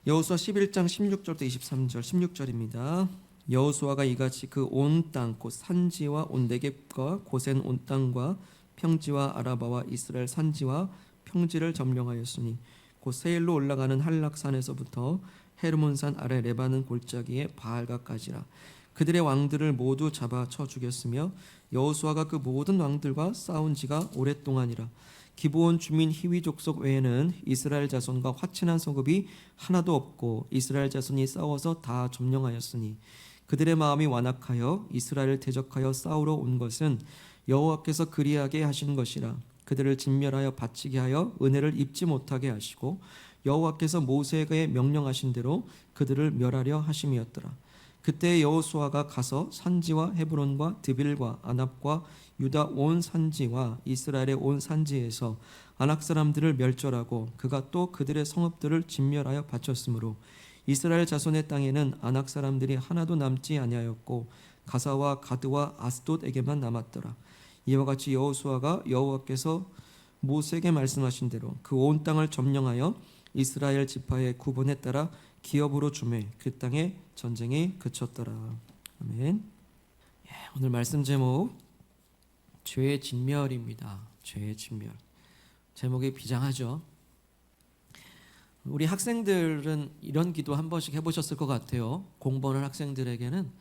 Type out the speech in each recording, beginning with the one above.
여호수아 11장 16절부터 23절 16절입니다. 여호수아가 이같이 그 온 땅 곧 산지와 온 네겝과 고센 온 땅과 평지와 아라바와 이스라엘 산지와 평지를 점령하였으니 곧 세일로 올라가는 한락산에서부터 헤르몬산 아래 레바논 골짜기에 바알가까지라. 그들의 왕들을 모두 잡아 쳐 죽였으며 여호수아가 그 모든 왕들과 싸운 지가 오랫동안이라. 기브온 주민 히위 족속 외에는 이스라엘 자손과 화친한 성읍이 하나도 없고 이스라엘 자손이 싸워서 다 점령하였으니 그들의 마음이 완악하여 이스라엘을 대적하여 싸우러 온 것은 여호와께서 그리하게 하신 것이라. 그들을 진멸하여 바치게 하여 은혜를 입지 못하게 하시고 여호와께서 모세에게 명령하신 대로 그들을 멸하려 하심이었더라. 그때 여호수아가 가서 산지와 헤브론과 드빌과 아납과 유다 온 산지와 이스라엘의 온 산지에서 아낙 사람들을 멸절하고 그가 또 그들의 성읍들을 진멸하여 바쳤으므로 이스라엘 자손의 땅에는 아낙 사람들이 하나도 남지 아니하였고 가사와 가드와 아스돗에게만 남았더라. 이와 같이 여호수아가 여호와께서 모세에게 말씀하신 대로 그 온 땅을 점령하여 이스라엘 지파의 구분에 따라 기업으로 주매 그 땅에 전쟁이 그쳤더라. 아멘. 오늘 말씀 제목 죄의 진멸입니다. 죄의 진멸. 제목이 비장하죠. 우리 학생들은 이런 기도 한 번씩 해보셨을 것 같아요. 공부하는 학생들에게는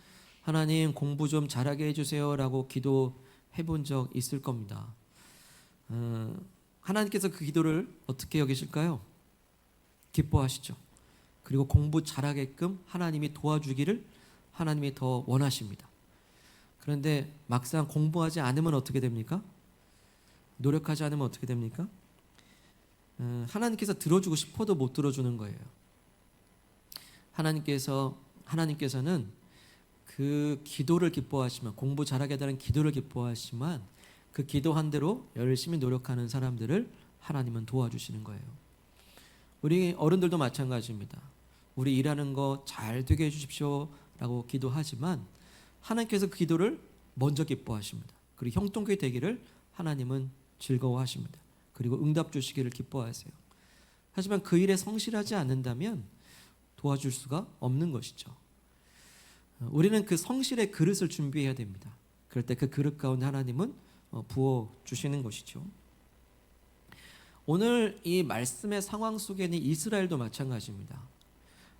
하나님 공부 좀 잘하게 해주세요라고 기도해본 적 있을 겁니다. 하나님께서 그 기도를 어떻게 여기실까요? 기뻐하시죠. 그리고 공부 잘하게끔 하나님이 도와주기를 하나님이 더 원하십니다. 그런데 막상 공부하지 않으면 어떻게 됩니까? 노력하지 않으면 어떻게 됩니까? 하나님께서 들어주고 싶어도 못 들어주는 거예요. 하나님께서는 그 기도를 기뻐하시면, 공부 잘하게 되는 기도를 기뻐하시지만 그 기도한 대로 열심히 노력하는 사람들을 하나님은 도와주시는 거예요. 우리 어른들도 마찬가지입니다. 우리 일하는 거 잘 되게 해주십시오 라고 기도하지만 하나님께서 그 기도를 먼저 기뻐하십니다. 그리고 형통케 되기를 하나님은 즐거워하십니다. 그리고 응답 주시기를 기뻐하세요. 하지만 그 일에 성실하지 않는다면 도와줄 수가 없는 것이죠. 우리는 그 성실의 그릇을 준비해야 됩니다. 그럴 때 그 그릇 가운데 하나님은 부어주시는 것이죠. 오늘 이 말씀의 상황 속에는 이스라엘도 마찬가지입니다.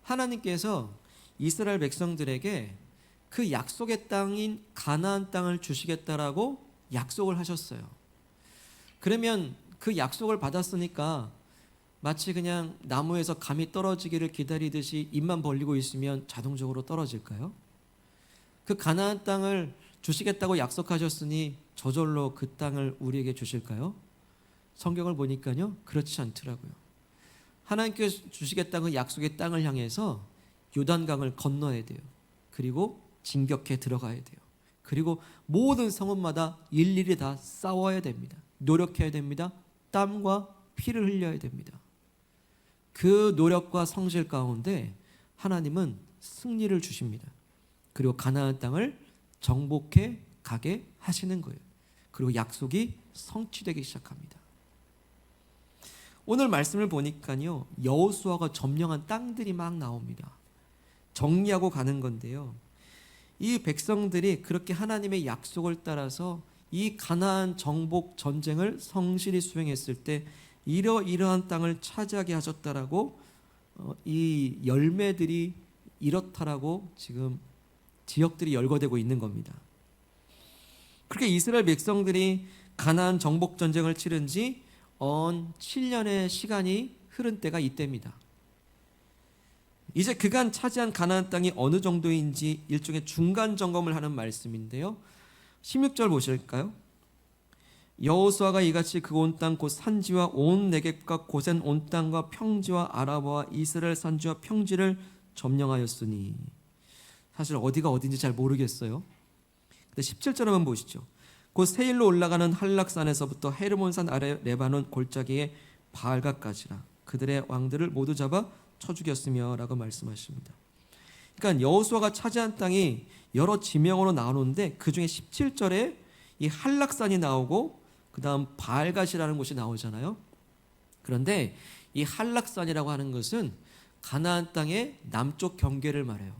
하나님께서 이스라엘 백성들에게 그 약속의 땅인 가나안 땅을 주시겠다라고 약속을 하셨어요. 그러면 그 약속을 받았으니까 마치 그냥 나무에서 감이 떨어지기를 기다리듯이 입만 벌리고 있으면 자동적으로 떨어질까요? 그 가나안 땅을 주시겠다고 약속하셨으니 저절로 그 땅을 우리에게 주실까요? 성경을 보니까요, 그렇지 않더라고요. 하나님께서 주시겠다는 약속의 땅을 향해서 요단강을 건너야 돼요. 그리고 진격해 들어가야 돼요. 그리고 모든 성읍마다 일일이 다 싸워야 됩니다. 노력해야 됩니다. 땀과 피를 흘려야 됩니다. 그 노력과 성실 가운데 하나님은 승리를 주십니다. 그리고 가나안 땅을 정복해 가게 하시는 거예요. 그리고 약속이 성취되기 시작합니다. 오늘 말씀을 보니까요, 여호수아가 점령한 땅들이 막 나옵니다. 정리하고 가는 건데요, 이 백성들이 그렇게 하나님의 약속을 따라서 이 가나안 정복 전쟁을 성실히 수행했을 때 이러이러한 땅을 차지하게 하셨다라고, 이 열매들이 이렇다라고 지금 지역들이 열거되고 있는 겁니다. 그렇게 이스라엘 백성들이 가나안 정복 전쟁을 치른 지 7년의 시간이 흐른 때가 이때입니다. 이제 그간 차지한 가나안 땅이 어느 정도인지 일종의 중간 점검을 하는 말씀인데요, 16절 보실까요? 여호수아가 이같이 그 온 땅 곧 산지와 온 네겝과 고센 온 땅과 평지와 아라바와 이스라엘 산지와 평지를 점령하였으니. 사실 어디가 어딘지 잘 모르겠어요. 근데 17절 한번 보시죠. 곧 세일로 올라가는 한락산에서부터 헤르몬산 아래 레바논 골짜기에 바알가까지라. 그들의 왕들을 모두 잡아 쳐 죽였으며 라고 말씀하십니다. 그러니까 여호수아가 차지한 땅이 여러 지명으로 나오는데 그 중에 17절에 이 한락산이 나오고 그 다음 바알갓이라는 곳이 나오잖아요. 그런데 이 한락산이라고 하는 것은 가나안 땅의 남쪽 경계를 말해요.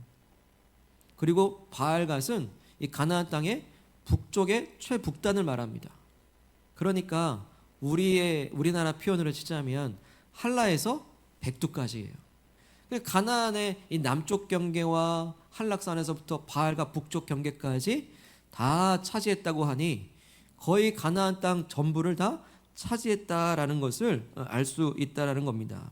그리고 바알갓은 이 가나안 땅의 북쪽의 최북단을 말합니다. 그러니까 우리나라 표현으로 치자면 한라에서 백두까지예요. 가나안의 이 남쪽 경계와 한락산에서부터 바알갓 북쪽 경계까지 다 차지했다고 하니 거의 가나안 땅 전부를 다 차지했다라는 것을 알 수 있다라는 겁니다.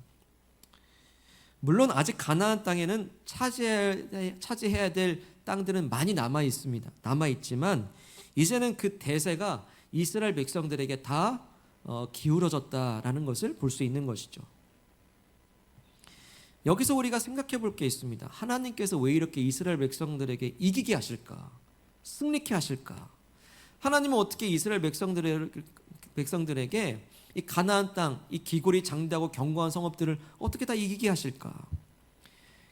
물론 아직 가나안 땅에는 차지해야 될 땅들은 많이 남아 있습니다. 남아 있지만 이제는 그 대세가 이스라엘 백성들에게 다 기울어졌다라는 것을 볼 수 있는 것이죠. 여기서 우리가 생각해 볼 게 있습니다. 하나님께서 왜 이렇게 이스라엘 백성들에게 이기게 하실까? 승리케 하실까? 하나님은 어떻게 이스라엘 백성들에게 이 가나안 땅, 이 기골이 장대하고 견고한 성읍들을 어떻게 다 이기게 하실까?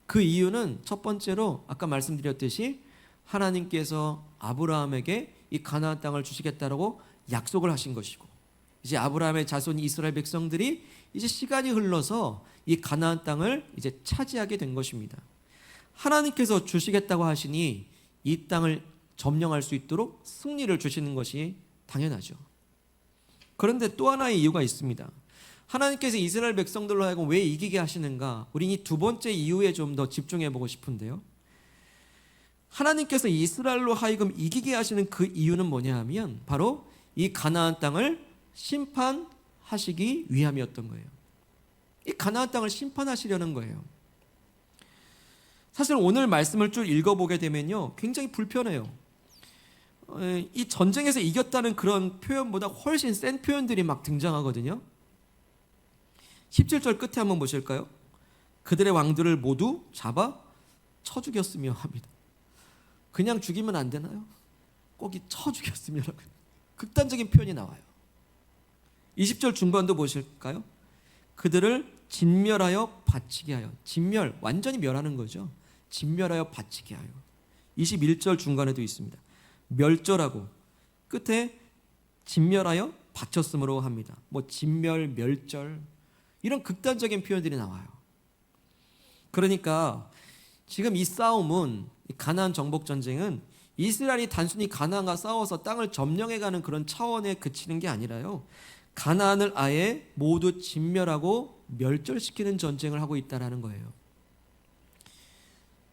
그 이유는 첫 번째로 아까 말씀드렸듯이 하나님께서 아브라함에게 이 가나안 땅을 주시겠다라고 약속을 하신 것이고, 이제 아브라함의 자손 이스라엘 백성들이 이제 시간이 흘러서 이 가나안 땅을 이제 차지하게 된 것입니다. 하나님께서 주시겠다고 하시니 이 땅을 점령할 수 있도록 승리를 주시는 것이 당연하죠. 그런데 또 하나의 이유가 있습니다. 하나님께서 이스라엘 백성들로 하여금 왜 이기게 하시는가? 우린 이 두 번째 이유에 좀 더 집중해 보고 싶은데요. 하나님께서 이스라엘로 하여금 이기게 하시는 그 이유는 뭐냐 하면 바로 이 가나안 땅을 심판하시기 위함이었던 거예요. 이 가나안 땅을 심판하시려는 거예요. 사실 오늘 말씀을 쭉 읽어보게 되면요, 굉장히 불편해요. 이 전쟁에서 이겼다는 그런 표현보다 훨씬 센 표현들이 막 등장하거든요. 17절 끝에 한번 보실까요? 그들의 왕들을 모두 잡아 쳐 죽였으며 합니다. 그냥 죽이면 안 되나요? 꼭 이 쳐 죽였으며 극단적인 표현이 나와요. 20절 중반도 보실까요? 그들을 진멸하여 바치게 하여. 진멸, 완전히 멸하는 거죠. 진멸하여 바치게 하여. 21절 중간에도 있습니다. 멸절하고 끝에 진멸하여 바쳤으므로 합니다. 뭐 진멸, 멸절 이런 극단적인 표현들이 나와요. 그러니까 지금 이 싸움은, 이 가나안 정복 전쟁은 이스라엘이 단순히 가나안과 싸워서 땅을 점령해가는 그런 차원에 그치는 게 아니라요, 가나안을 아예 모두 진멸하고 멸절시키는 전쟁을 하고 있다는 거예요.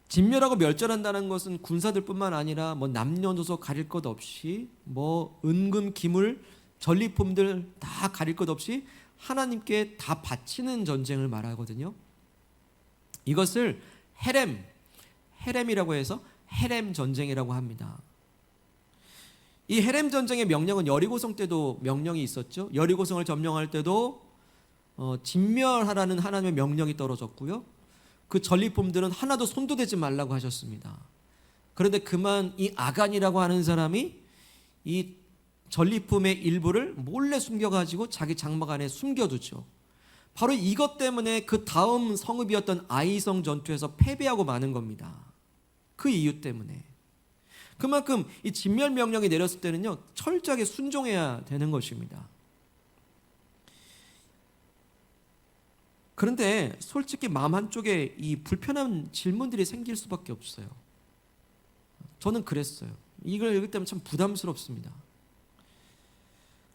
진멸하고 멸절한다는 것은 군사들뿐만 아니라 뭐 남녀노소 가릴 것 없이, 뭐 은금 기물 전리품들 다 가릴 것 없이 하나님께 다 바치는 전쟁을 말하거든요. 이것을 헤렘이라고 해서 헤렘 전쟁이라고 합니다. 이 헤렘 전쟁의 명령은 여리고성 때도 명령이 있었죠. 여리고성을 점령할 때도 진멸하라는 하나님의 명령이 떨어졌고요. 그 전리품들은 하나도 손도 대지 말라고 하셨습니다. 그런데 그만 이 아간이라고 하는 사람이 이 전리품의 일부를 몰래 숨겨가지고 자기 장막 안에 숨겨두죠. 바로 이것 때문에 그 다음 성읍이었던 아이성 전투에서 패배하고 마는 겁니다. 그 이유 때문에. 그만큼 이 진멸 명령이 내렸을 때는요, 철저하게 순종해야 되는 것입니다. 그런데 솔직히 마음 한쪽에 이 불편한 질문들이 생길 수밖에 없어요. 저는 그랬어요. 이걸 읽을 때면 참 부담스럽습니다.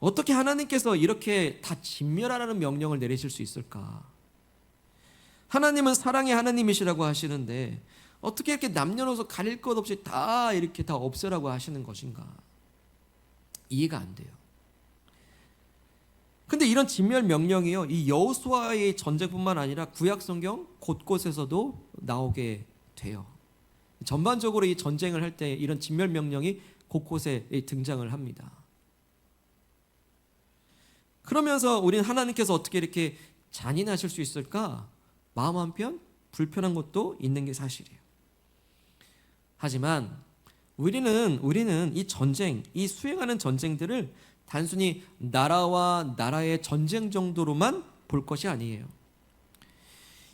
어떻게 하나님께서 이렇게 다 진멸하라는 명령을 내리실 수 있을까? 하나님은 사랑의 하나님이시라고 하시는데 어떻게 이렇게 남녀노소 가릴 것 없이 다 이렇게 다 없애라고 하시는 것인가? 이해가 안 돼요. 근데 이런 진멸 명령이요, 이 여호수아의 전쟁뿐만 아니라 구약 성경 곳곳에서도 나오게 돼요. 전반적으로 이 전쟁을 할 때 이런 진멸 명령이 곳곳에 등장을 합니다. 그러면서 우리는 하나님께서 어떻게 이렇게 잔인하실 수 있을까? 마음 한편 불편한 것도 있는 게 사실이에요. 하지만 우리는 이 전쟁, 이 수행하는 전쟁들을 단순히 나라와 나라의 전쟁 정도로만 볼 것이 아니에요.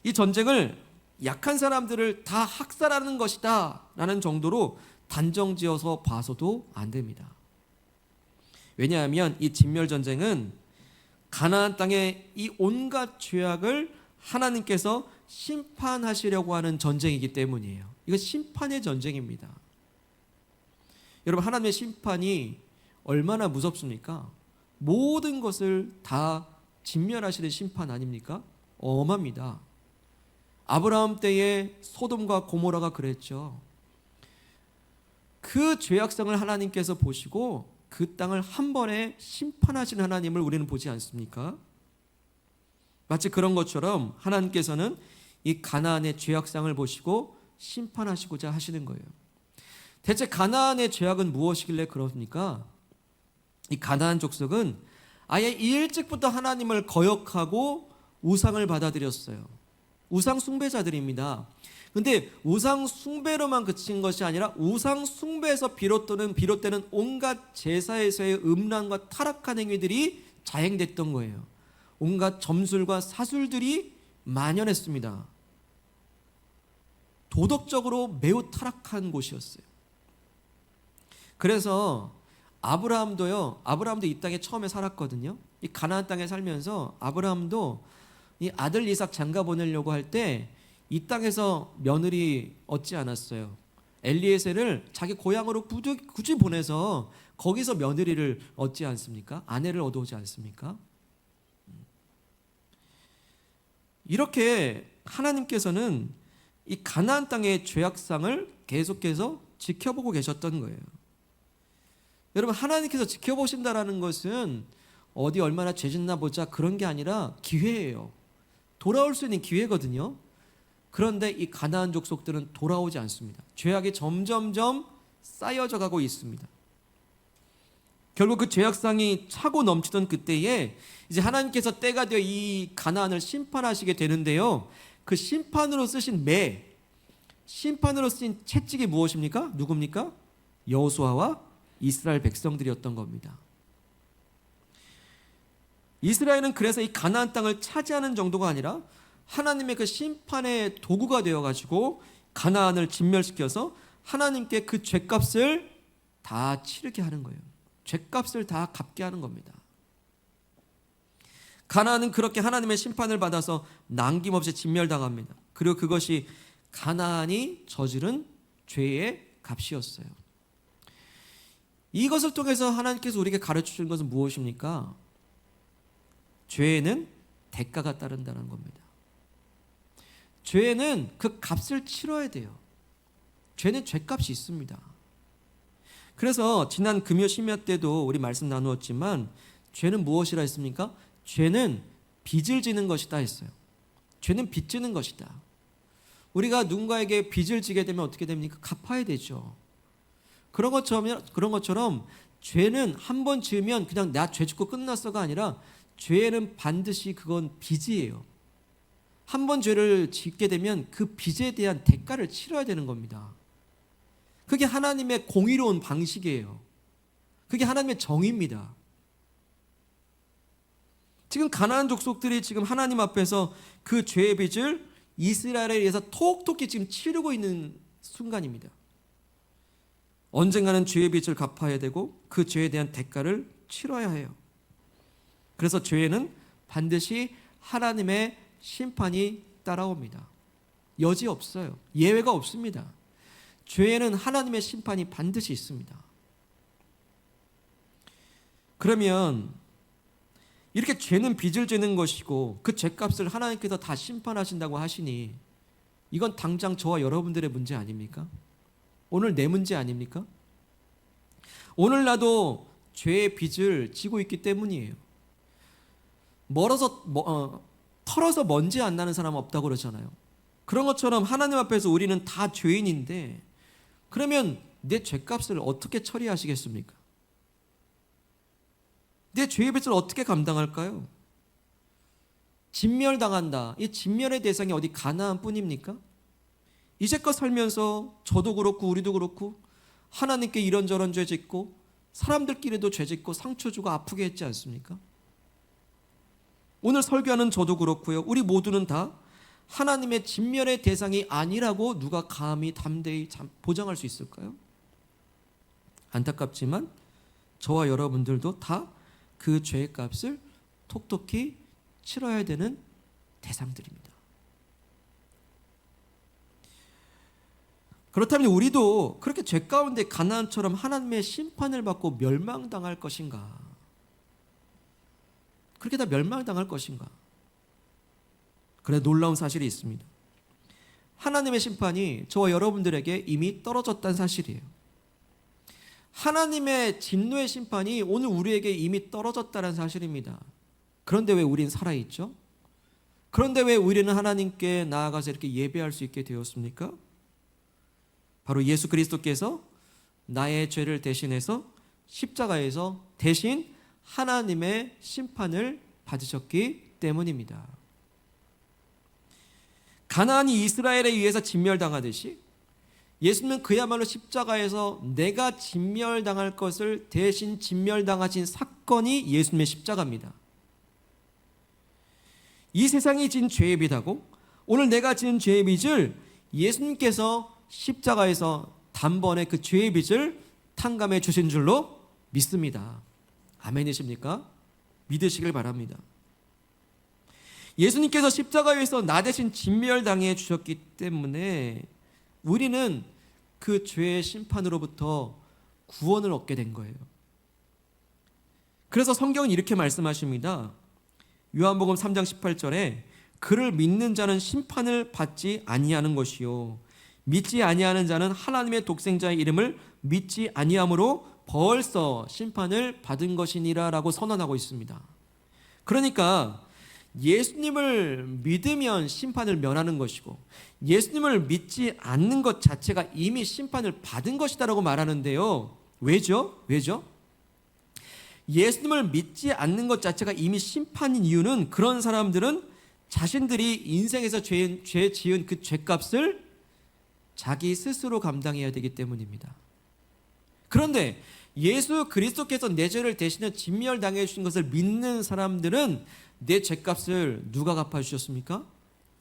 이 전쟁을 약한 사람들을 다 학살하는 것이다 라는 정도로 단정지어서 봐서도 안 됩니다. 왜냐하면 이 진멸 전쟁은 가나안 땅의 이 온갖 죄악을 하나님께서 심판하시려고 하는 전쟁이기 때문이에요. 이거 심판의 전쟁입니다. 여러분, 하나님의 심판이 얼마나 무섭습니까? 모든 것을 다 진멸하시는 심판 아닙니까? 엄합니다. 아브라함 때에 소돔과 고모라가 그랬죠. 그 죄악성을 하나님께서 보시고 그 땅을 한 번에 심판하시는 하나님을 우리는 보지 않습니까? 마치 그런 것처럼 하나님께서는 이 가나안의 죄악상을 보시고 심판하시고자 하시는 거예요. 대체 가나안의 죄악은 무엇이길래 그럽니까? 이 가나안 족속은 아예 일찍부터 하나님을 거역하고 우상을 받아들였어요. 우상 숭배자들입니다. 근데 우상 숭배로만 그친 것이 아니라 우상 숭배에서 비롯되는 온갖 제사에서의 음란과 타락한 행위들이 자행됐던 거예요. 온갖 점술과 사술들이 만연했습니다. 도덕적으로 매우 타락한 곳이었어요. 그래서 아브라함도 이 땅에 처음에 살았거든요. 이 가나안 땅에 살면서 아브라함도 이 아들 이삭 장가 보내려고 할 때 이 땅에서 며느리 얻지 않았어요. 엘리에셀을 자기 고향으로 굳이 보내서 거기서 며느리를 얻지 않습니까? 아내를 얻어오지 않습니까? 이렇게 하나님께서는 이 가나안 땅의 죄악상을 계속해서 지켜보고 계셨던 거예요. 여러분, 하나님께서 지켜보신다라는 것은 어디 얼마나 죄짓나 보자 그런 게 아니라 기회예요. 돌아올 수 있는 기회거든요. 그런데 이 가나안 족속들은 돌아오지 않습니다. 죄악이 점점점 쌓여져 가고 있습니다. 결국 그 죄악상이 차고 넘치던 그때에 이제 하나님께서 때가 되어 이 가나안을 심판하시게 되는데요. 그 심판으로 쓰신 심판으로 쓰신 채찍이 무엇입니까? 누굽니까? 여호수아와 이스라엘 백성들이었던 겁니다. 이스라엘은 그래서 이 가나안 땅을 차지하는 정도가 아니라 하나님의 그 심판의 도구가 되어가지고 가나안을 진멸시켜서 하나님께 그 죄값을 다 치르게 하는 거예요. 죄값을 다 갚게 하는 겁니다. 가나안은 그렇게 하나님의 심판을 받아서 남김없이 진멸당합니다. 그리고 그것이 가나안이 저지른 죄의 값이었어요. 이것을 통해서 하나님께서 우리에게 가르쳐 주는 것은 무엇입니까? 죄에는 대가가 따른다는 겁니다. 죄는 그 값을 치러야 돼요. 죄는 죄값이 있습니다. 그래서 지난 금요 심야 때도 우리 말씀 나누었지만 죄는 무엇이라 했습니까? 죄는 빚을 지는 것이다 했어요. 죄는 빚 지는 것이다. 우리가 누군가에게 빚을 지게 되면 어떻게 됩니까? 갚아야 되죠. 그런 것처럼 죄는 한 번 지으면 그냥 나 죄 짓고 끝났어가 아니라 죄는 반드시 그건 빚이에요. 한 번 죄를 짓게 되면 그 빚에 대한 대가를 치러야 되는 겁니다. 그게 하나님의 공의로운 방식이에요. 그게 하나님의 정의입니다. 지금 가나안 족속들이 지금 하나님 앞에서 그 죄의 빚을 이스라엘에 의해서 톡톡히 지금 치르고 있는 순간입니다. 언젠가는 죄의 빚을 갚아야 되고 그 죄에 대한 대가를 치러야 해요. 그래서 죄에는 반드시 하나님의 심판이 따라옵니다. 여지 없어요. 예외가 없습니다. 죄에는 하나님의 심판이 반드시 있습니다. 그러면 이렇게 죄는 빚을 지는 것이고 그 죄값을 하나님께서 다 심판하신다고 하시니 이건 당장 저와 여러분들의 문제 아닙니까? 오늘 내 문제 아닙니까? 오늘 나도 죄의 빚을 지고 있기 때문이에요. 털어서 먼지 안 나는 사람 없다고 그러잖아요. 그런 것처럼 하나님 앞에서 우리는 다 죄인인데 그러면 내 죄값을 어떻게 처리하시겠습니까? 내 죄의 빚을 어떻게 감당할까요? 진멸당한다. 이 진멸의 대상이 어디 가나안뿐입니까? 이제껏 살면서 저도 그렇고 우리도 그렇고 하나님께 이런저런 죄 짓고 사람들끼리도 죄 짓고 상처 주고 아프게 했지 않습니까? 오늘 설교하는 저도 그렇고요. 우리 모두는 다 하나님의 진멸의 대상이 아니라고 누가 감히 담대히 보장할 수 있을까요? 안타깝지만 저와 여러분들도 다 그 죄의 값을 톡톡히 치러야 되는 대상들입니다. 그렇다면 우리도 그렇게 죄 가운데 가나안처럼 하나님의 심판을 받고 멸망당할 것인가? 그렇게 다 멸망당할 것인가? 그래, 놀라운 사실이 있습니다. 하나님의 심판이 저와 여러분들에게 이미 떨어졌다는 사실이에요. 하나님의 진노의 심판이 오늘 우리에게 이미 떨어졌다는 사실입니다. 그런데 왜 우린 살아있죠? 그런데 왜 우리는 하나님께 나아가서 이렇게 예배할 수 있게 되었습니까? 바로 예수 그리스도께서 나의 죄를 대신해서 십자가에서 대신 하나님의 심판을 받으셨기 때문입니다. 가나안이 이스라엘에 의해서 진멸당하듯이 예수님은 그야말로 십자가에서 내가 진멸당할 것을 대신 진멸당하신 사건이 예수님의 십자가입니다. 이 세상이 진 죄의 빚하고 오늘 내가 지은 죄의 빚을 예수님께서 십자가에서 단번에 그 죄의 빚을 탕감해 주신 줄로 믿습니다. 아멘이십니까? 믿으시길 바랍니다. 예수님께서 십자가에서 나 대신 진멸당해 주셨기 때문에 우리는 그 죄의 심판으로부터 구원을 얻게 된 거예요. 그래서 성경은 이렇게 말씀하십니다. 요한복음 3장 18절에 그를 믿는 자는 심판을 받지 아니하는 것이요 믿지 아니하는 자는 하나님의 독생자의 이름을 믿지 아니함으로 벌써 심판을 받은 것이니라 라고 선언하고 있습니다. 그러니까 예수님을 믿으면 심판을 면하는 것이고 예수님을 믿지 않는 것 자체가 이미 심판을 받은 것이다라고 말하는데요. 왜죠? 예수님을 믿지 않는 것 자체가 이미 심판인 이유는 그런 사람들은 자신들이 인생에서 죄 지은 그 죄값을 자기 스스로 감당해야 되기 때문입니다. 그런데 예수 그리스도께서 내 죄를 대신해 진멸당해 주신 것을 믿는 사람들은 내 죄값을 누가 갚아주셨습니까?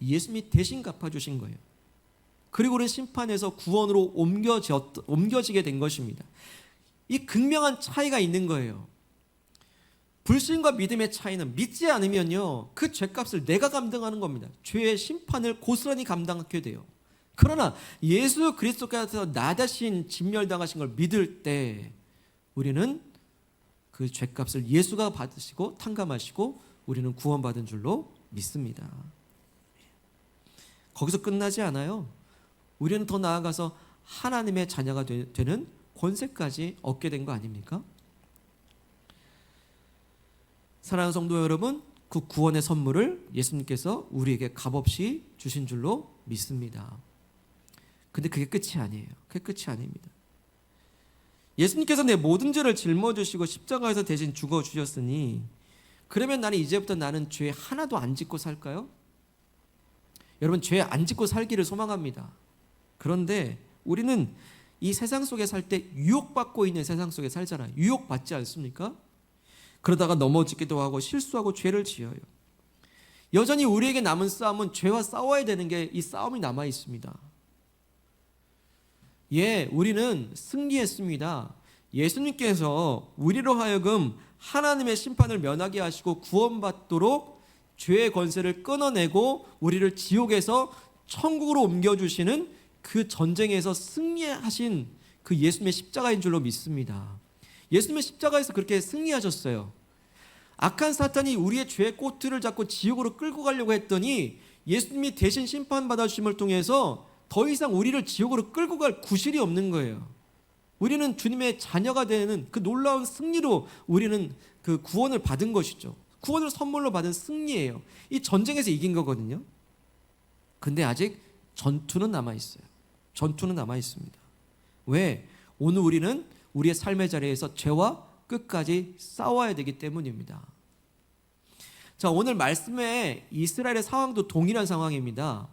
예수님이 대신 갚아주신 거예요. 그리고 우리는 심판에서 구원으로 옮겨지게 된 것입니다. 이 극명한 차이가 있는 거예요. 불신과 믿음의 차이는 믿지 않으면요 그 죄값을 내가 감당하는 겁니다. 죄의 심판을 고스란히 감당하게 돼요. 그러나 예수 그리스도께서 나 대신 진멸당하신 걸 믿을 때 우리는 그 죄값을 예수가 받으시고 탕감하시고 우리는 구원받은 줄로 믿습니다. 거기서 끝나지 않아요. 우리는 더 나아가서 하나님의 자녀가 되는 권세까지 얻게 된 거 아닙니까? 사랑하는 성도 여러분, 그 구원의 선물을 예수님께서 우리에게 값없이 주신 줄로 믿습니다. 근데 그게 끝이 아니에요. 그게 끝이 아닙니다. 예수님께서 내 모든 죄를 짊어지시고 십자가에서 대신 죽어주셨으니 그러면 나는 죄 하나도 안 짓고 살까요? 여러분, 죄 안 짓고 살기를 소망합니다. 그런데 우리는 이 세상 속에 살 때 유혹받고 있는 세상 속에 살잖아요. 유혹받지 않습니까? 그러다가 넘어지기도 하고 실수하고 죄를 지어요. 여전히 우리에게 남은 싸움은 죄와 싸워야 되는 게 이 싸움이 남아 있습니다. 우리는 승리했습니다. 예수님께서 우리로 하여금 하나님의 심판을 면하게 하시고 구원받도록 죄의 권세를 끊어내고 우리를 지옥에서 천국으로 옮겨주시는 그 전쟁에서 승리하신 그 예수님의 십자가인 줄로 믿습니다. 예수님의 십자가에서 그렇게 승리하셨어요. 악한 사탄이 우리의 죄의 꼬투리를 잡고 지옥으로 끌고 가려고 했더니 예수님이 대신 심판받아 주심을 통해서 더 이상 우리를 지옥으로 끌고 갈 구실이 없는 거예요. 우리는 주님의 자녀가 되는 그 놀라운 승리로 우리는 그 구원을 받은 것이죠. 구원을 선물로 받은 승리예요. 이 전쟁에서 이긴 거거든요. 근데 아직 전투는 남아있어요. 전투는 남아있습니다. 왜? 오늘 우리는 우리의 삶의 자리에서 죄와 끝까지 싸워야 되기 때문입니다. 자, 오늘 말씀에 이스라엘의 상황도 동일한 상황입니다.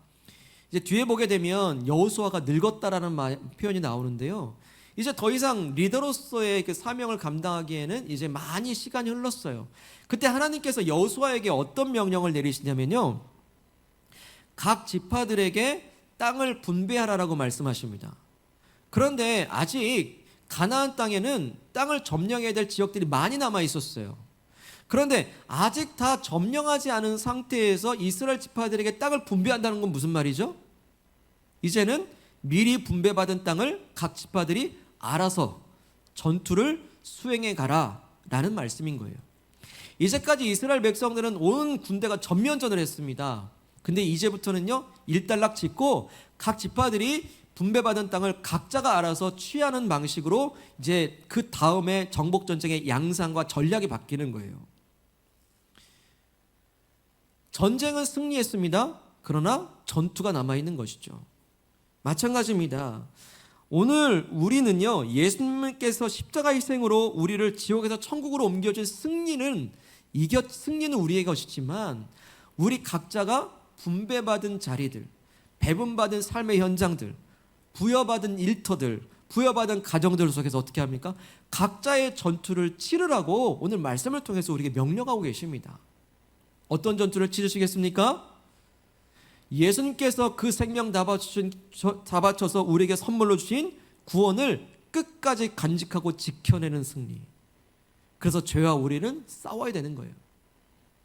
이제 뒤에 보게 되면 여호수아가 늙었다라는 표현이 나오는데요. 이제 더 이상 리더로서의 그 사명을 감당하기에는 이제 많이 시간이 흘렀어요. 그때 하나님께서 여호수아에게 어떤 명령을 내리시냐면요, 각 지파들에게 땅을 분배하라라고 말씀하십니다. 그런데 아직 가나안 땅에는 땅을 점령해야 될 지역들이 많이 남아 있었어요. 그런데 아직 다 점령하지 않은 상태에서 이스라엘 지파들에게 땅을 분배한다는 건 무슨 말이죠? 이제는 미리 분배받은 땅을 각 지파들이 알아서 전투를 수행해 가라라는 말씀인 거예요. 이제까지 이스라엘 백성들은 온 군대가 전면전을 했습니다. 근데 이제부터는요, 일단락 짓고 각 지파들이 분배받은 땅을 각자가 알아서 취하는 방식으로 이제 그 다음에 정복 전쟁의 양상과 전략이 바뀌는 거예요. 전쟁은 승리했습니다. 그러나 전투가 남아있는 것이죠. 마찬가지입니다. 오늘 우리는요, 예수님께서 십자가 희생으로 우리를 지옥에서 천국으로 옮겨준 승리는 우리의 것이지만 우리 각자가 분배받은 자리들, 배분받은 삶의 현장들, 부여받은 일터들, 부여받은 가정들 속에서 어떻게 합니까? 각자의 전투를 치르라고 오늘 말씀을 통해서 우리에게 명령하고 계십니다. 어떤 전투를 치르시겠습니까? 예수님께서 그 생명 다 바쳐서 우리에게 선물로 주신 구원을 끝까지 간직하고 지켜내는 승리. 그래서 죄와 우리는 싸워야 되는 거예요.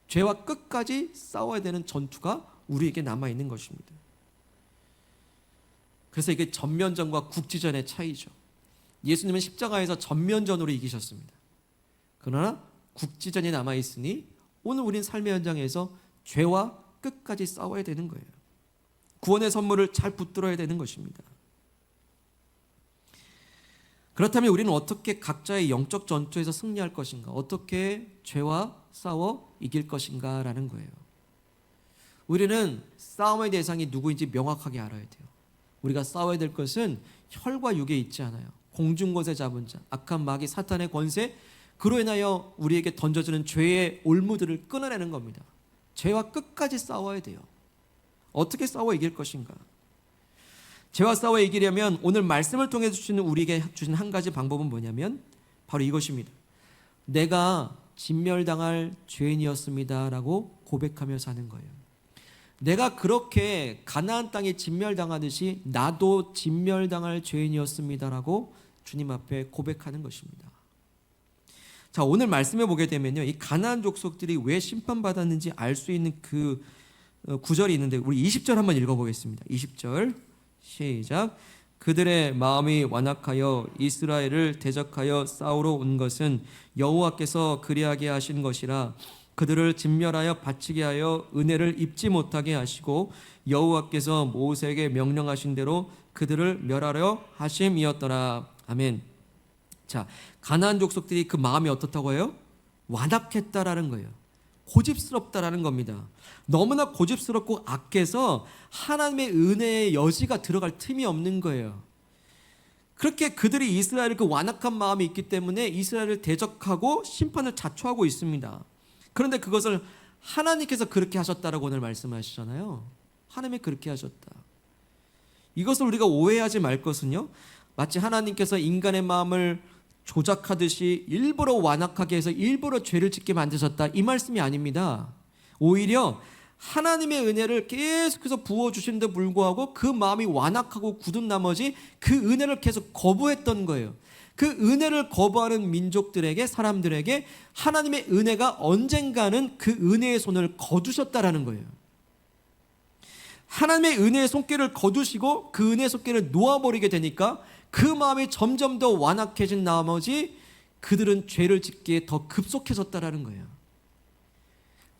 죄와 끝까지 싸워야 되는 전투가 우리에게 남아있는 것입니다. 그래서 이게 전면전과 국지전의 차이죠. 예수님은 십자가에서 전면전으로 이기셨습니다. 그러나 국지전이 남아있으니 오늘 우린 삶의 현장에서 죄와 끝까지 싸워야 되는 거예요. 구원의 선물을 잘 붙들어야 되는 것입니다. 그렇다면 우리는 어떻게 각자의 영적 전투에서 승리할 것인가? 어떻게 죄와 싸워 이길 것인가? 라는 거예요. 우리는 싸움의 대상이 누구인지 명확하게 알아야 돼요. 우리가 싸워야 될 것은 혈과 육에 있지 않아요. 공중곳에 잡은 자, 악한 마귀 사탄의 권세, 그로 인하여 우리에게 던져주는 죄의 올무들을 끊어내는 겁니다. 죄와 끝까지 싸워야 돼요. 어떻게 싸워 이길 것인가? 죄와 싸워 이기려면 오늘 말씀을 통해 주시는 우리에게 주신 한 가지 방법은 뭐냐면 바로 이것입니다. 내가 진멸당할 죄인이었습니다라고 고백하며 사는 거예요. 내가 그렇게 가나안 땅에 진멸당하듯이 나도 진멸당할 죄인이었습니다라고 주님 앞에 고백하는 것입니다. 자, 오늘 말씀에 보게 되면요, 이 가나안 족속들이 왜 심판받았는지 알 수 있는 그 구절이 있는데 우리 20절 한번 읽어보겠습니다. 20절 시작. 그들의 마음이 완악하여 이스라엘을 대적하여 싸우러 온 것은 여호와께서 그리하게 하신 것이라. 그들을 진멸하여 바치게 하여 은혜를 입지 못하게 하시고 여호와께서 모세에게 명령하신 대로 그들을 멸하려 하심이었더라. 아멘. 자, 가나안 족속들이 그 마음이 어떻다고 해요? 완악했다라는 거예요. 고집스럽다라는 겁니다. 너무나 고집스럽고 악해서 하나님의 은혜의 여지가 들어갈 틈이 없는 거예요. 그렇게 그들이 이스라엘을 그 완악한 마음이 있기 때문에 이스라엘을 대적하고 심판을 자초하고 있습니다. 그런데 그것을 하나님께서 그렇게 하셨다라고 오늘 말씀하시잖아요. 하나님이 그렇게 하셨다. 이것을 우리가 오해하지 말 것은요, 마치 하나님께서 인간의 마음을 조작하듯이 일부러 완악하게 해서 일부러 죄를 짓게 만드셨다, 이 말씀이 아닙니다. 오히려 하나님의 은혜를 계속해서 부어주시는데 불구하고 그 마음이 완악하고 굳은 나머지 그 은혜를 계속 거부했던 거예요. 그 은혜를 거부하는 민족들에게, 사람들에게 하나님의 은혜가 언젠가는 그 은혜의 손을 거두셨다라는 거예요. 하나님의 은혜의 손길을 거두시고 그 은혜의 손길을 놓아버리게 되니까 그 마음이 점점 더 완악해진 나머지 그들은 죄를 짓기에 더 급속해졌다라는 거예요.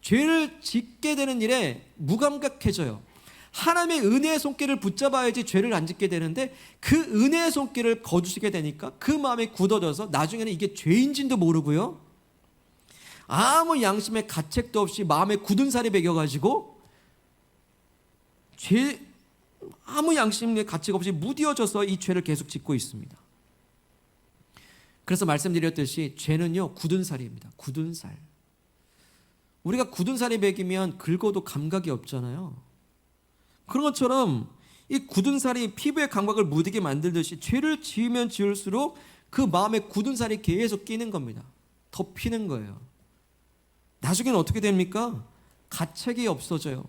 죄를 짓게 되는 일에 무감각해져요. 하나님의 은혜의 손길을 붙잡아야지 죄를 안 짓게 되는데 그 은혜의 손길을 거두시게 되니까 그 마음이 굳어져서 나중에는 이게 죄인지도 모르고요, 아무 양심의 가책도 없이 마음에 굳은 살이 배겨가지고 아무 양심의 가책 없이 무디어져서 이 죄를 계속 짓고 있습니다. 그래서 말씀드렸듯이 죄는요, 굳은 살입니다. 굳은 살. 우리가 굳은 살이 배기면 긁어도 감각이 없잖아요. 그런 것처럼 이 굳은 살이 피부의 감각을 무디게 만들듯이 죄를 지으면 지을수록 그 마음에 굳은 살이 계속 끼는 겁니다. 덮이는 거예요. 나중에는 어떻게 됩니까? 가책이 없어져요.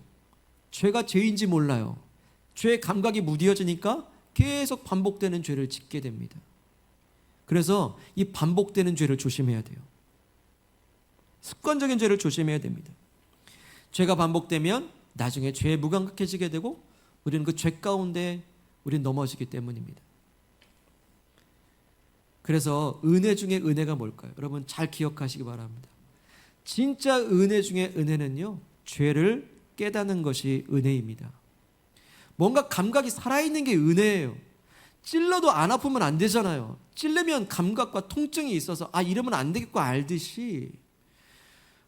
죄가 죄인지 몰라요. 죄의 감각이 무디어지니까 계속 반복되는 죄를 짓게 됩니다. 그래서 이 반복되는 죄를 조심해야 돼요. 습관적인 죄를 조심해야 됩니다. 죄가 반복되면 나중에 죄에 무감각해지게 되고 우리는 그 죄 가운데 우린 넘어지기 때문입니다. 그래서 은혜 중에 은혜가 뭘까요? 여러분 잘 기억하시기 바랍니다. 진짜 은혜 중에 은혜는요, 죄를 깨닫는 것이 은혜입니다. 뭔가 감각이 살아있는 게 은혜예요. 찔러도 안 아프면 안 되잖아요. 찔르면 감각과 통증이 있어서 이러면 안 되겠고 알듯이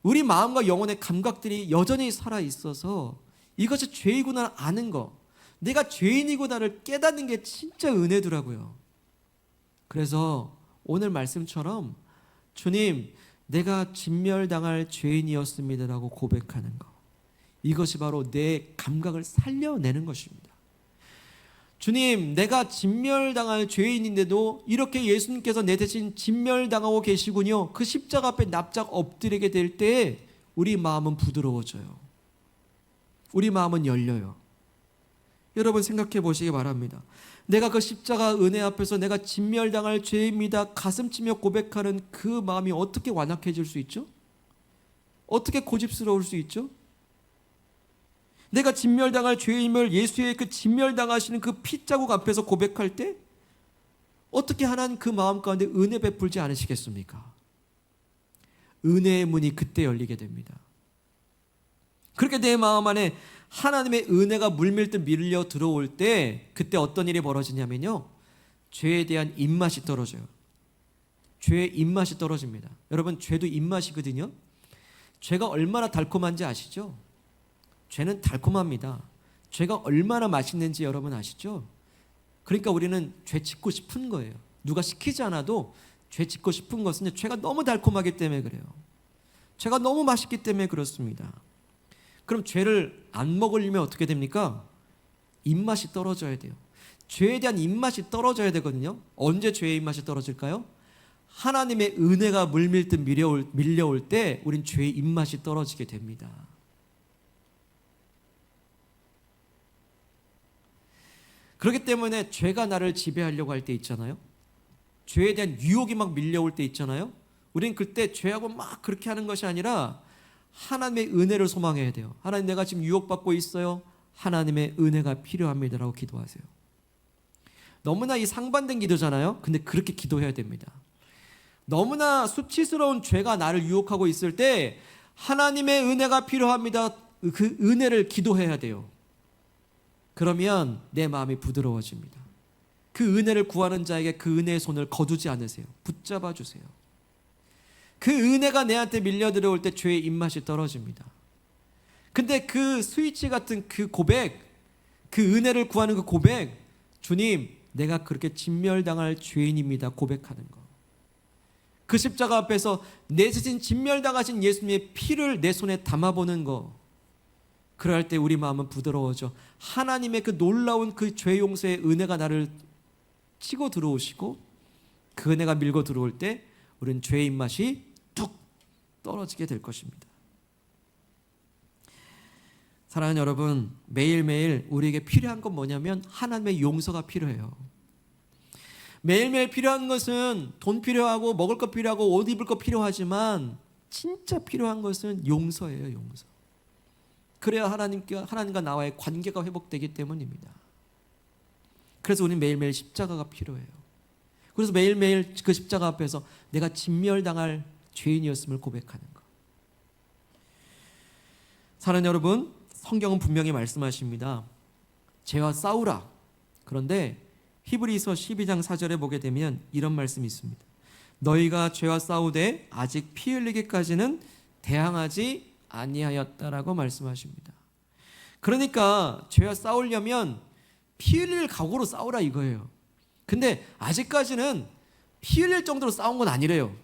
우리 마음과 영혼의 감각들이 여전히 살아있어서 이것이 죄이구나 아는 거, 내가 죄인이구나를 깨닫는 게 진짜 은혜더라고요. 그래서 오늘 말씀처럼 주님, 내가 진멸당할 죄인이었습니다라고 고백하는 거, 이것이 바로 내 감각을 살려내는 것입니다. 주님, 내가 진멸당할 죄인인데도 이렇게 예수님께서 내 대신 진멸당하고 계시군요. 그 십자가 앞에 납작 엎드리게 될 때 우리 마음은 부드러워져요. 우리 마음은 열려요. 여러분 생각해 보시기 바랍니다. 내가 그 십자가 은혜 앞에서 내가 진멸당할 죄입니다 가슴 치며 고백하는 그 마음이 어떻게 완악해질 수 있죠? 어떻게 고집스러울 수 있죠? 내가 진멸당할 죄임을 예수의 그 진멸당하시는 그 핏자국 앞에서 고백할 때 어떻게 하나님 그 마음 가운데 은혜 베풀지 않으시겠습니까? 은혜의 문이 그때 열리게 됩니다. 그렇게 내 마음 안에 하나님의 은혜가 물밀듯 밀려 들어올 때 그때 어떤 일이 벌어지냐면요, 죄에 대한 입맛이 떨어져요. 죄의 입맛이 떨어집니다. 여러분, 죄도 입맛이거든요. 죄가 얼마나 달콤한지 아시죠? 죄는 달콤합니다. 죄가 얼마나 맛있는지 여러분 아시죠? 그러니까 우리는 죄 짓고 싶은 거예요. 누가 시키지 않아도 죄 짓고 싶은 것은 죄가 너무 달콤하기 때문에 그래요. 죄가 너무 맛있기 때문에 그렇습니다. 그럼 죄를 안 먹으려면 어떻게 됩니까? 입맛이 떨어져야 돼요. 죄에 대한 입맛이 떨어져야 되거든요. 언제 죄의 입맛이 떨어질까요? 하나님의 은혜가 물밀듯 밀려올 때 우린 죄의 입맛이 떨어지게 됩니다. 그렇기 때문에 죄가 나를 지배하려고 할 때 있잖아요. 죄에 대한 유혹이 막 밀려올 때 있잖아요. 우린 그때 죄하고 막 그렇게 하는 것이 아니라 하나님의 은혜를 소망해야 돼요. 하나님, 내가 지금 유혹받고 있어요. 하나님의 은혜가 필요합니다라고 기도하세요. 너무나 이 상반된 기도잖아요. 근데 그렇게 기도해야 됩니다. 너무나 수치스러운 죄가 나를 유혹하고 있을 때 하나님의 은혜가 필요합니다. 그 은혜를 기도해야 돼요. 그러면 내 마음이 부드러워집니다. 그 은혜를 구하는 자에게 그 은혜의 손을 거두지 않으세요. 붙잡아 주세요. 그 은혜가 내한테 밀려 들어올 때 죄의 입맛이 떨어집니다. 근데 그 스위치 같은 그 고백, 그 은혜를 구하는 그 고백, 주님, 내가 그렇게 진멸당할 죄인입니다 고백하는 거, 그 십자가 앞에서 내 대신 진멸당하신 예수님의 피를 내 손에 담아보는 거, 그럴 때 우리 마음은 부드러워져. 하나님의 그 놀라운 그 죄 용서의 은혜가 나를 치고 들어오시고 그 은혜가 밀고 들어올 때 우리는 죄의 입맛이 뚝 떨어지게 될 것입니다. 사랑하는 여러분, 매일매일 우리에게 필요한 건 뭐냐면 하나님의 용서가 필요해요. 매일매일 필요한 것은 돈 필요하고 먹을 것 필요하고 옷 입을 것 필요하지만 진짜 필요한 것은 용서예요. 용서. 그래야 하나님과 나와의 관계가 회복되기 때문입니다. 그래서 우리는 매일매일 십자가가 필요해요. 그래서 매일매일 그 십자가 앞에서 내가 진멸당할 죄인이었음을 고백하는 것. 사랑하는 여러분, 성경은 분명히 말씀하십니다. 죄와 싸우라. 그런데 히브리서 12장 4절에 보게 되면 이런 말씀이 있습니다. 너희가 죄와 싸우되 아직 피 흘리기까지는 대항하지 아니하였다라고 말씀하십니다. 그러니까 죄와 싸우려면 피 흘릴 각오로 싸우라 이거예요. 근데 아직까지는 피 흘릴 정도로 싸운 건 아니래요.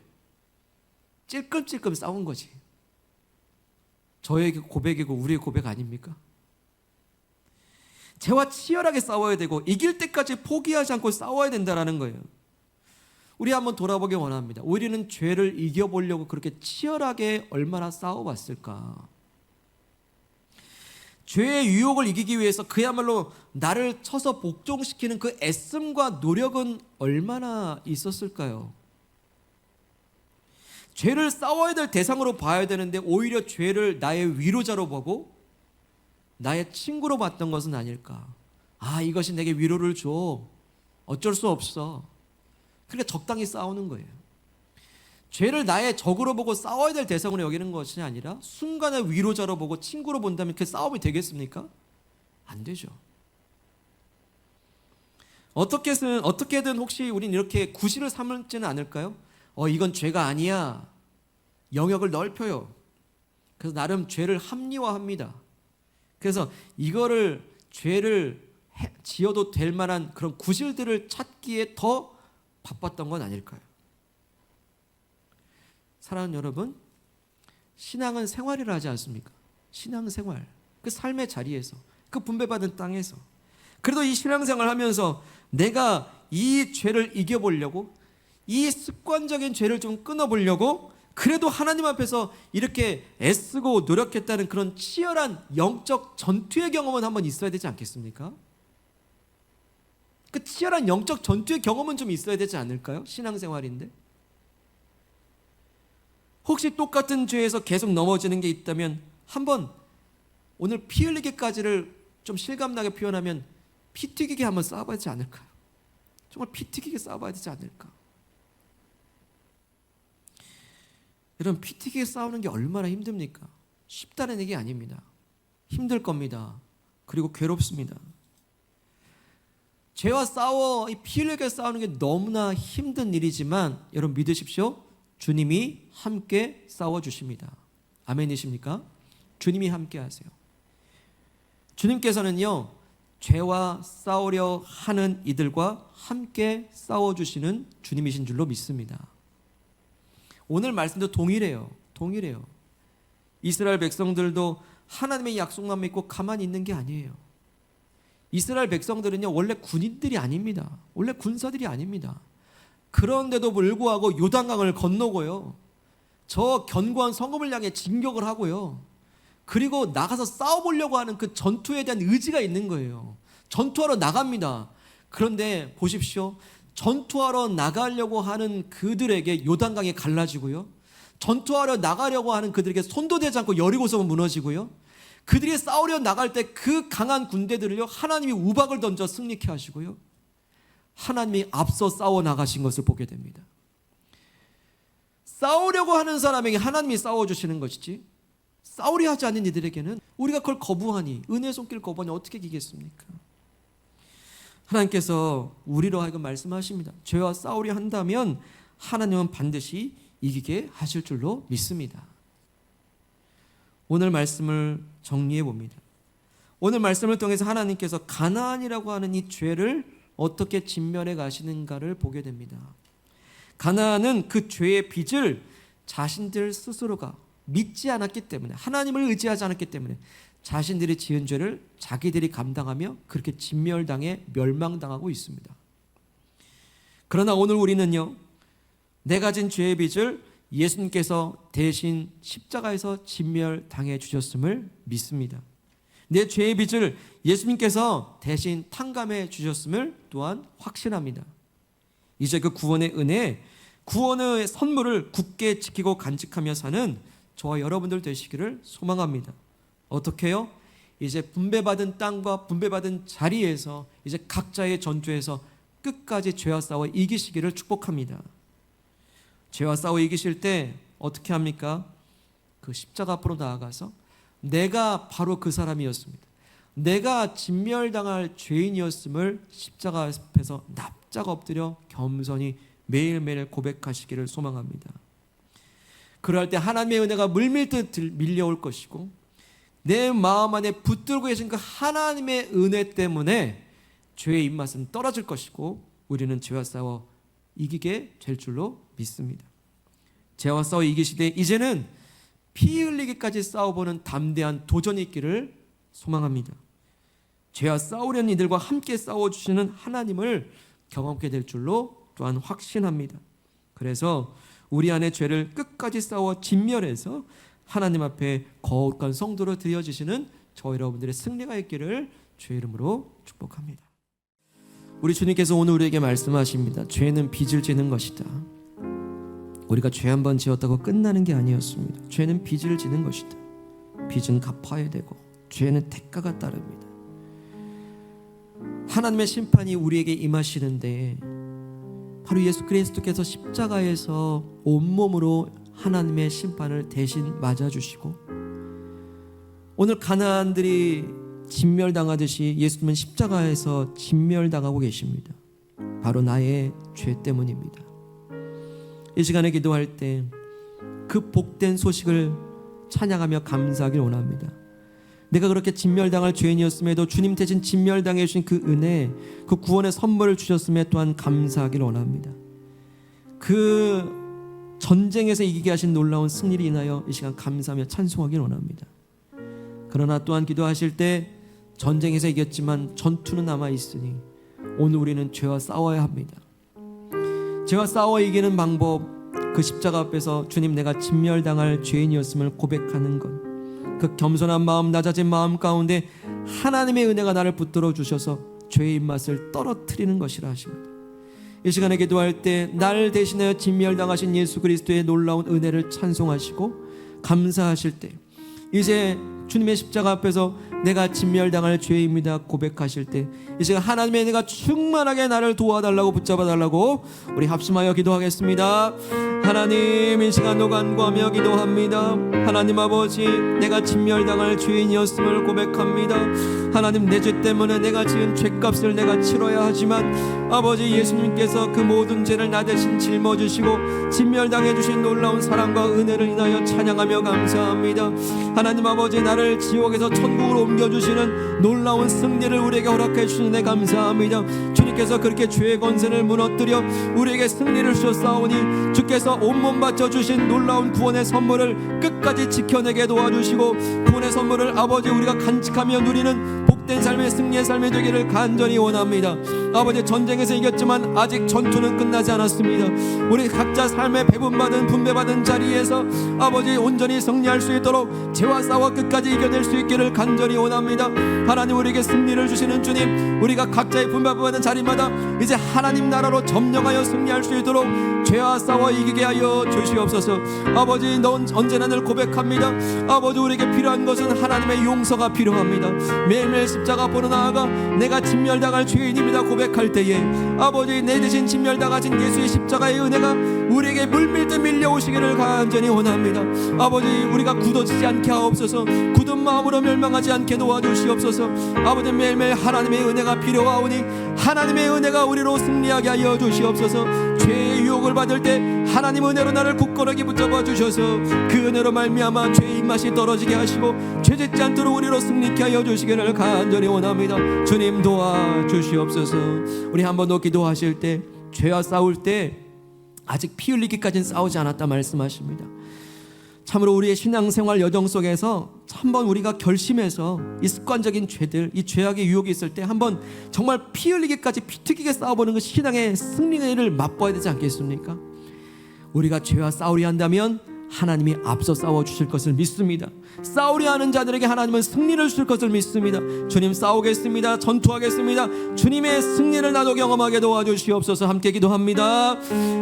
찔끔찔끔 싸운 거지. 저의 고백이고 우리의 고백 아닙니까? 죄와 치열하게 싸워야 되고 이길 때까지 포기하지 않고 싸워야 된다는 거예요. 우리 한번 돌아보기 원합니다. 우리는 죄를 이겨보려고 그렇게 치열하게 얼마나 싸워봤을까? 죄의 유혹을 이기기 위해서 그야말로 나를 쳐서 복종시키는 그 애씀과 노력은 얼마나 있었을까요? 죄를 싸워야 될 대상으로 봐야 되는데 오히려 죄를 나의 위로자로 보고 나의 친구로 봤던 것은 아닐까? 이것이 내게 위로를 줘. 어쩔 수 없어. 그러니까 적당히 싸우는 거예요. 죄를 나의 적으로 보고 싸워야 될 대상으로 여기는 것이 아니라 순간의 위로자로 보고 친구로 본다면 그 싸움이 되겠습니까? 안 되죠. 어떻게든 혹시 우린 이렇게 구실을 삼지는 않을까요? 이건 죄가 아니야. 영역을 넓혀요. 그래서 나름 죄를 합리화합니다. 그래서 이거를 죄를 지어도 될 만한 그런 구실들을 찾기에 더 바빴던 건 아닐까요? 사랑하는 여러분, 신앙은 생활이라 하지 않습니까? 신앙은 생활. 그 삶의 자리에서, 그 분배받은 땅에서. 그래도 이 신앙생활 하면서 내가 이 죄를 이겨보려고, 이 습관적인 죄를 좀 끊어보려고 그래도 하나님 앞에서 이렇게 애쓰고 노력했다는 그런 치열한 영적 전투의 경험은 한번 있어야 되지 않겠습니까? 그 치열한 영적 전투의 경험은 좀 있어야 되지 않을까요? 신앙생활인데. 혹시 똑같은 죄에서 계속 넘어지는 게 있다면 한번 오늘 피 흘리기까지를 좀 실감나게 표현하면 피 튀기게 한번 싸워봐야 되지 않을까요? 정말 피 튀기게 싸워봐야 되지 않을까? 여러분, 피 튀기게 싸우는 게 얼마나 힘듭니까? 쉽다는 얘기 아닙니다. 힘들 겁니다. 그리고 괴롭습니다. 죄와 싸워 피 흘리게 싸우는 게 너무나 힘든 일이지만 여러분 믿으십시오. 주님이 함께 싸워주십니다. 아멘이십니까? 주님이 함께 하세요. 주님께서는요, 죄와 싸우려 하는 이들과 함께 싸워주시는 주님이신 줄로 믿습니다. 오늘 말씀도 동일해요. 이스라엘 백성들도 하나님의 약속만 믿고 가만히 있는 게 아니에요. 이스라엘 백성들은요, 원래 군인들이 아닙니다. 원래 군사들이 아닙니다. 그런데도 불구하고 요단강을 건너고요, 저 견고한 성읍을 향해 진격을 하고요, 그리고 나가서 싸워보려고 하는 그 전투에 대한 의지가 있는 거예요. 전투하러 나갑니다. 그런데 보십시오. 전투하러 나가려고 하는 그들에게 요단강이 갈라지고요, 전투하러 나가려고 하는 그들에게 손도 대지 않고 여리고성은 무너지고요, 그들이 싸우려 나갈 때 그 강한 군대들을요, 하나님이 우박을 던져 승리케 하시고요, 하나님이 앞서 싸워 나가신 것을 보게 됩니다. 싸우려고 하는 사람에게 하나님이 싸워주시는 것이지, 싸우려 하지 않는 이들에게는 우리가 그걸 거부하니, 은혜의 손길 거부하니 어떻게 이기겠습니까? 하나님께서 우리로 하여금 말씀하십니다. 죄와 싸우려 한다면 하나님은 반드시 이기게 하실 줄로 믿습니다. 오늘 말씀을 정리해 봅니다. 오늘 말씀을 통해서 하나님께서 가나안이라고 하는 이 죄를 어떻게 진멸해 가시는가를 보게 됩니다. 가나안은 그 죄의 빚을 자신들 스스로가 믿지 않았기 때문에, 하나님을 의지하지 않았기 때문에 자신들이 지은 죄를 자기들이 감당하며 그렇게 진멸당해 멸망당하고 있습니다. 그러나 오늘 우리는요, 내가 진 죄의 빚을 예수님께서 대신 십자가에서 진멸당해 주셨음을 믿습니다. 내 죄의 빚을 예수님께서 대신 탕감해 주셨음을 또한 확신합니다. 이제 그 구원의 은혜, 구원의 선물을 굳게 지키고 간직하며 사는 저와 여러분들 되시기를 소망합니다. 어떻게 해요? 이제 분배받은 땅과 분배받은 자리에서 이제 각자의 전투에서 끝까지 죄와 싸워 이기시기를 축복합니다. 죄와 싸워 이기실 때 어떻게 합니까? 그 십자가 앞으로 나아가서 내가 바로 그 사람이었습니다. 내가 진멸당할 죄인이었음을 십자가 앞에서 납작 엎드려 겸손히 매일매일 고백하시기를 소망합니다. 그럴 때 하나님의 은혜가 물밀듯 밀려올 것이고, 내 마음 안에 붙들고 계신 그 하나님의 은혜 때문에 죄의 입맛은 떨어질 것이고, 우리는 죄와 싸워 이기게 될 줄로 믿습니다. 죄와 싸워 이기시되 이제는 피 흘리기까지 싸워보는 담대한 도전이 있기를 소망합니다. 죄와 싸우려는 이들과 함께 싸워주시는 하나님을 경험하게 될 줄로 또한 확신합니다. 그래서 우리 안의 죄를 끝까지 싸워 진멸해서 하나님 앞에 거룩한 성도로 드려지시는 저 여러분들의 승리가 있기를 주의 이름으로 축복합니다. 우리 주님께서 오늘 우리에게 말씀하십니다. 죄는 빚을 지는 것이다. 우리가 죄 한 번 지었다고 끝나는 게 아니었습니다. 죄는 빚을 지는 것이다. 빚은 갚아야 되고 죄는 대가가 따릅니다. 하나님의 심판이 우리에게 임하시는데 바로 예수 그리스도께서 십자가에서 온몸으로 하나님의 심판을 대신 맞아주시고 오늘 가나안들이 진멸당하듯이 예수님은 십자가에서 진멸당하고 계십니다. 바로 나의 죄 때문입니다. 이 시간에 기도할 때 그 복된 소식을 찬양하며 감사하길 원합니다. 내가 그렇게 진멸당할 죄인이었음에도 주님 대신 진멸당해 주신 그 은혜, 그 구원의 선물을 주셨음에 또한 감사하길 원합니다. 그 전쟁에서 이기게 하신 놀라운 승리를 인하여 이 시간 감사하며 찬송하길 원합니다. 그러나 또한 기도하실 때 전쟁에서 이겼지만 전투는 남아있으니 오늘 우리는 죄와 싸워야 합니다. 죄와 싸워 이기는 방법, 그 십자가 앞에서 주님 내가 진멸당할 죄인이었음을 고백하는 것, 그 겸손한 마음, 낮아진 마음 가운데 하나님의 은혜가 나를 붙들어 주셔서 죄의 입맛을 떨어뜨리는 것이라 하십니다. 이 시간에 기도할 때 나를 대신하여 진멸당하신 예수 그리스도의 놀라운 은혜를 찬송하시고 감사하실 때 이제 주님의 십자가 앞에서 내가 진멸당할 죄입니다 고백하실 때 이 시간 하나님의 은혜가 충만하게 나를 도와달라고 붙잡아 달라고 우리 합심하여 기도하겠습니다. 하나님, 이 시간도 간구하며 기도합니다. 하나님 아버지, 내가 진멸당할 죄인이었음을 고백합니다. 하나님, 내 죄 때문에 내가 지은 죄값을 내가 치러야 하지만 아버지 예수님께서 그 모든 죄를 나 대신 짊어지시고 진멸당해 주신 놀라운 사랑과 은혜를 인하여 찬양하며 감사합니다. 하나님 아버지, 나를 지옥에서 천국으로 옮겨주시는 놀라운 승리를 우리에게 허락해 주시는 데 감사합니다. 주님께서 그렇게 죄의 권세를 무너뜨려 우리에게 승리를 주셨사오니 주께서 온몸 바쳐주신 놀라운 구원의 선물을 끝까지 지켜내게 도와주시고 구원의 선물을 아버지 우리가 간직하며 누리는 복된 삶의 승리의 삶이 되기를 간절히 원합니다. 아버지, 전쟁에서 이겼지만 아직 전투는 끝나지 않았습니다. 우리 각자 삶에 배분받은 분배받은 자리에서 아버지 온전히 승리할 수 있도록 죄와 싸워 끝까지 이겨낼 수 있기를 간절히 원합니다. 하나님, 우리에게 승리를 주시는 주님, 우리가 각자의 분배받은 자리마다 이제 하나님 나라로 점령하여 승리할 수 있도록 죄와 싸워 이기게 하여 주시옵소서. 아버지, 넌 언제나 늘 고백합니다. 아버지, 우리에게 필요한 것은 하나님의 용서가 필요합니다. 매일매일 십자가 앞으로 나아가 내가 진멸당할 죄인입니다 고백할 때에 아버지, 내 대신 진멸당하신 예수의 십자가의 은혜가 우리에게 물밀듯 밀려오시기를 간절히 원합니다. 아버지, 우리가 굳어지지 않게 하옵소서. 굳은 마음으로 멸망하지 않게 도와주시옵소서. 아버지, 매일매일 하나님의 은혜가 필요하오니 하나님의 은혜가 우리로 승리하게 하여 주시옵소서. 죄의 유혹을 받을 때 하나님 은혜로 나를 굳건하게 붙잡아 주셔서 그 은혜로 말미암아 죄의 입맛이 떨어지게 하시고 죄 짓지 않도록 우리로 승리케 하여 주시기를 간절히 원합니다. 주님 도와주시옵소서. 우리 한 번 더 기도하실 때 죄와 싸울 때 아직 피 흘리기까지는 싸우지 않았다 말씀하십니다. 참으로 우리의 신앙생활 여정 속에서 한번 우리가 결심해서 이 습관적인 죄들, 이 죄악의 유혹이 있을 때 한번 정말 피 흘리기까지 피 튀기게 싸워보는 그 신앙의 승리를 맛봐야 되지 않겠습니까? 우리가 죄와 싸우려 한다면 하나님이 앞서 싸워주실 것을 믿습니다. 싸우려 하는 자들에게 하나님은 승리를 주실 것을 믿습니다. 주님, 싸우겠습니다. 전투하겠습니다. 주님의 승리를 나도 경험하게 도와주시옵소서. 함께 기도합니다.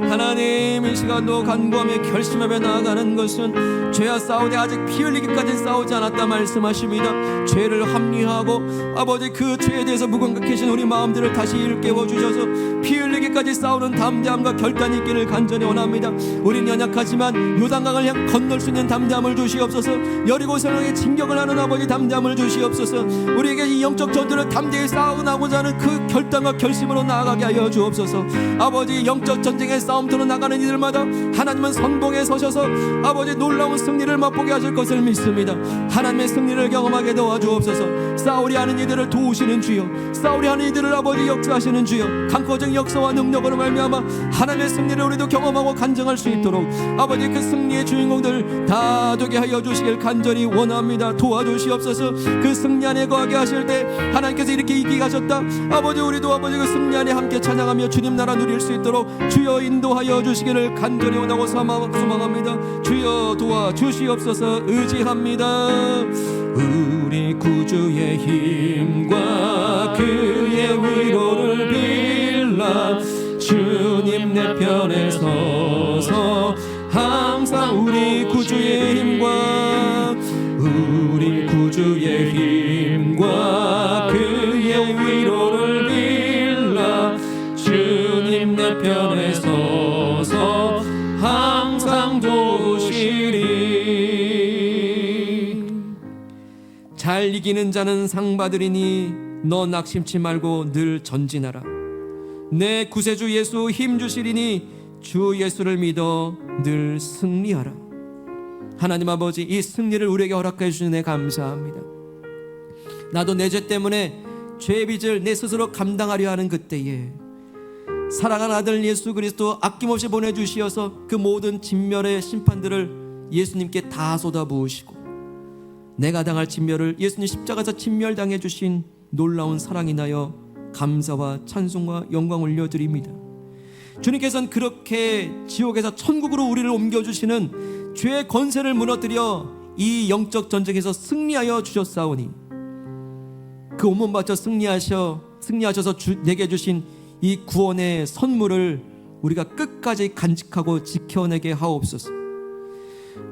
하나님, 이 시간도 간구하며 결심하며 나아가는 것은 죄와 싸우되 아직 피 흘리기까지 싸우지 않았다 말씀하십니다. 죄를 합리화하고 아버지 그 죄에 대해서 무감각해진 우리 마음들을 다시 일깨워 주셔서 피 흘리기까지 싸우는 담대함과 결단이 있기를 간절히 원합니다. 우린 연약하지만 요단강을 향 건널 수 있는 담대함을 주시옵소서. 여리고성에게 진격을 하는 아버지 담대함을 주시옵소서. 우리에게 이 영적 전투를 담대히 싸워나고자 하는 그 결단과 결심으로 나아가게 하여 주옵소서. 아버지, 영적 전쟁의 싸움터로 나가는 이들마다 하나님은 선봉에 서셔서 아버지 놀라운 승리를 맛보게 하실 것을 믿습니다. 하나님의 승리를 경험하게 도와주옵소서. 싸우려 하는 이들을 도우시는 주여, 싸우려 하는 이들을 아버지 역사하시는 주여, 강포적 역사와 능력으로 말미암아 하나님의 승리를 우리도 경험하고 간증할 수 있도록 아버지 그 승리의 주인공들 다 되게 하여 주시길 간절히 원합니다. 도와주시옵소서. 그 승리 안에 거하게 하실 때 하나님께서 이렇게 이기게 하셨다. 아버지, 우리도 아버지 그 승리 안에 함께 찬양하며 주님 나라 누릴 수 있도록 주여 인도하여 주시기를 간절히 원하고 소망합니다. 주여 도와주시옵소서. 의지합니다. 우리 구주의 힘과 그의 위로를 빌라 주님 내 편에 서서 항상 우리 구주의 힘과 우리 구주의 힘과 그의 위로를 빌라 편에 서서 항상 도우시리. 잘 이기는 자는 상 받으리니 너 낙심치 말고 늘 전진하라. 내 구세주 예수 힘 주시리니 주 예수를 믿어 늘 승리하라. 하나님 아버지, 이 승리를 우리에게 허락해 주시는 애 감사합니다. 나도 내 죄 때문에 죄의 빚을 내 스스로 감당하려 하는 그때에 사랑하는 아들 예수 그리스도 아낌없이 보내주시어서 그 모든 진멸의 심판들을 예수님께 다 쏟아부으시고 내가 당할 진멸을 예수님 십자가에서 진멸당해 주신 놀라운 사랑이 나여 감사와 찬송과 영광 올려드립니다. 주님께서는 그렇게 지옥에서 천국으로 우리를 옮겨주시는 죄의 권세를 무너뜨려 이 영적 전쟁에서 승리하여 주셨사오니 그 온몸 바쳐 승리하셔서 내게 주신 이 구원의 선물을 우리가 끝까지 간직하고 지켜내게 하옵소서.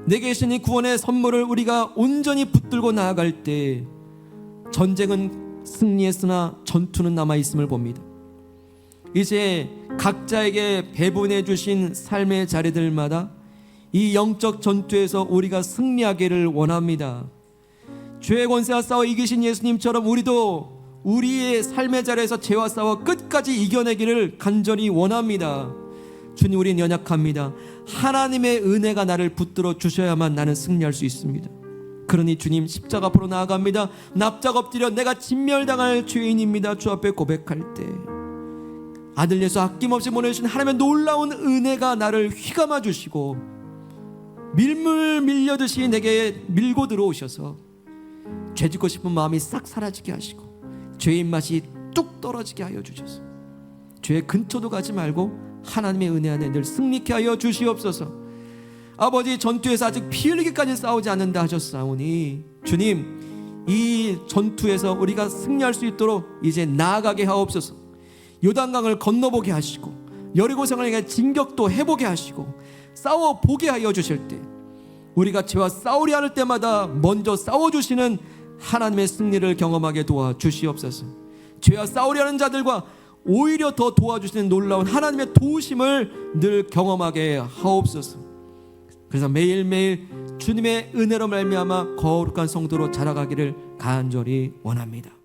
내게 주신 이 구원의 선물을 우리가 온전히 붙들고 나아갈 때 전쟁은 승리했으나 전투는 남아있음을 봅니다. 이제 각자에게 배분해 주신 삶의 자리들마다 이 영적 전투에서 우리가 승리하기를 원합니다. 죄의 권세와 싸워 이기신 예수님처럼 우리도 우리의 삶의 자리에서 죄와 싸워 끝까지 이겨내기를 간절히 원합니다. 주님, 우리는 연약합니다. 하나님의 은혜가 나를 붙들어 주셔야만 나는 승리할 수 있습니다. 그러니 주님, 십자가 앞으로 나아갑니다. 납작 엎드려 내가 진멸당할 죄인입니다. 주 앞에 고백할 때 아들 예수 아낌없이 보내주신 하나님의 놀라운 은혜가 나를 휘감아 주시고 밀물 밀려듯이 내게 밀고 들어오셔서 죄짓고 싶은 마음이 싹 사라지게 하시고 죄의 맛이 뚝 떨어지게 하여 주셔서 죄의 근처도 가지 말고 하나님의 은혜 안에 늘 승리케 하여 주시옵소서. 아버지, 전투에서 아직 피 흘리기까지 싸우지 않는다 하셨사오니 주님, 이 전투에서 우리가 승리할 수 있도록 이제 나아가게 하옵소서. 요단강을 건너보게 하시고 여리고성을 향해 진격도 해보게 하시고 싸워보게 하여 주실 때 우리가 죄와 싸우려 할 때마다 먼저 싸워주시는 하나님의 승리를 경험하게 도와주시옵소서. 죄와 싸우려 하는 자들과 오히려 더 도와주시는 놀라운 하나님의 도우심을 늘 경험하게 하옵소서. 그래서 매일매일 주님의 은혜로 말미암아 거룩한 성도로 자라가기를 간절히 원합니다.